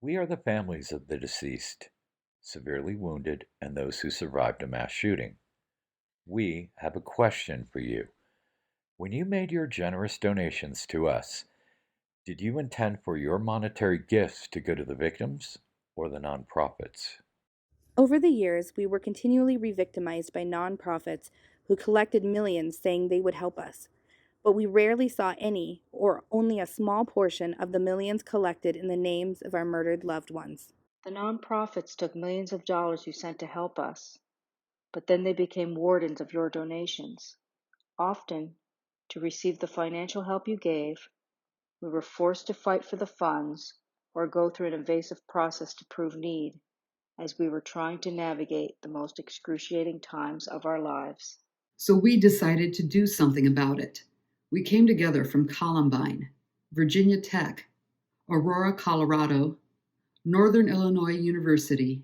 We are the families of the deceased, severely wounded, and those who survived a mass shooting. We have a question for you. When you made your generous donations to us, did you intend for your monetary gifts to go to the victims or the nonprofits? Over the years, we were continually re-victimized by nonprofits who collected millions saying they would help us, but we rarely saw any or only a small portion of the millions collected in the names of our murdered loved ones. The nonprofits took millions of dollars you sent to help us, but then they became wardens of your donations. Often, to receive the financial help you gave, we were forced to fight for the funds or go through an invasive process to prove need, as we were trying to navigate the most excruciating times of our lives. So we decided to do something about it. We came together from Columbine, Virginia Tech, Aurora, Colorado, Northern Illinois University,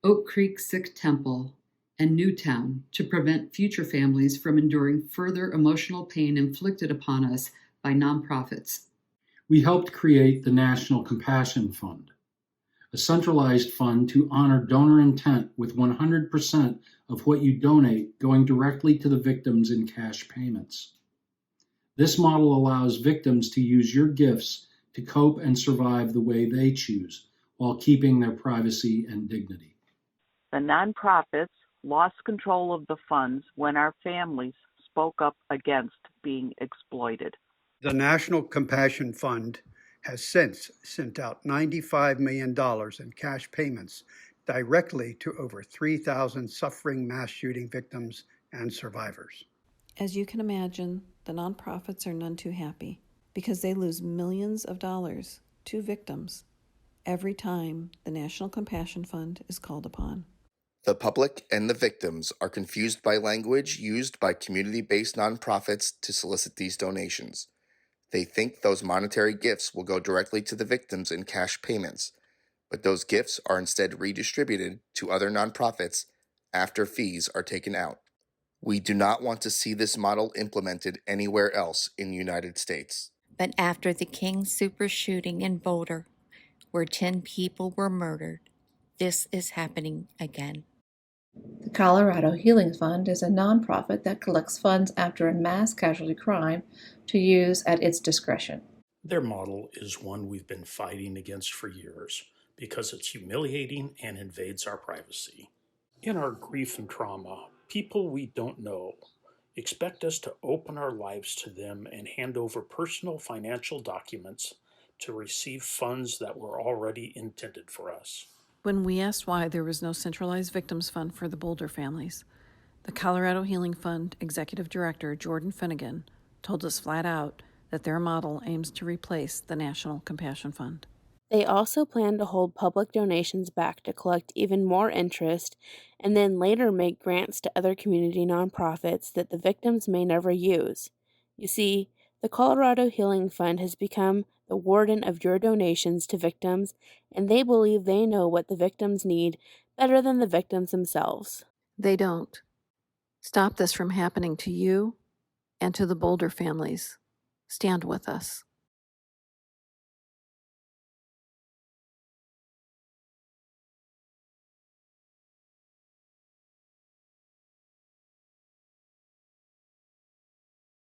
Oak Creek Sikh Temple, and Newtown to prevent future families from enduring further emotional pain inflicted upon us by nonprofits. We helped create the National Compassion Fund, a centralized fund to honor donor intent with 100% of what you donate going directly to the victims in cash payments. This model allows victims to use your gifts to cope and survive the way they choose, while keeping their privacy and dignity. The nonprofits lost control of the funds when our families spoke up against being exploited. The National Compassion Fund has since sent out $95 million in cash payments directly to over 3,000 suffering mass shooting victims and survivors. As you can imagine, the nonprofits are none too happy because they lose millions of dollars to victims every time the National Compassion Fund is called upon. The public and the victims are confused by language used by community-based nonprofits to solicit these donations. They think those monetary gifts will go directly to the victims in cash payments, but those gifts are instead redistributed to other nonprofits after fees are taken out. We do not want to see this model implemented anywhere else in the United States. But after the King Super shooting in Boulder, where 10 people were murdered, this is happening again. The Colorado Healing Fund is a nonprofit that collects funds after a mass casualty crime to use at its discretion. Their model is one we've been fighting against for years because it's humiliating and invades our privacy. In our grief and trauma, people we don't know expect us to open our lives to them and hand over personal financial documents to receive funds that were already intended for us. When we asked why there was no centralized victims fund for the Boulder families, the Colorado Healing Fund Executive Director Jordan Finnegan told us flat out that their model aims to replace the National Compassion Fund. They also plan to hold public donations back to collect even more interest and then later make grants to other community nonprofits that the victims may never use. You see, the Colorado Healing Fund has become the warden of your donations to victims, and they believe they know what the victims need better than the victims themselves. They don't. Stop this from happening to you and to the Boulder families. Stand with us.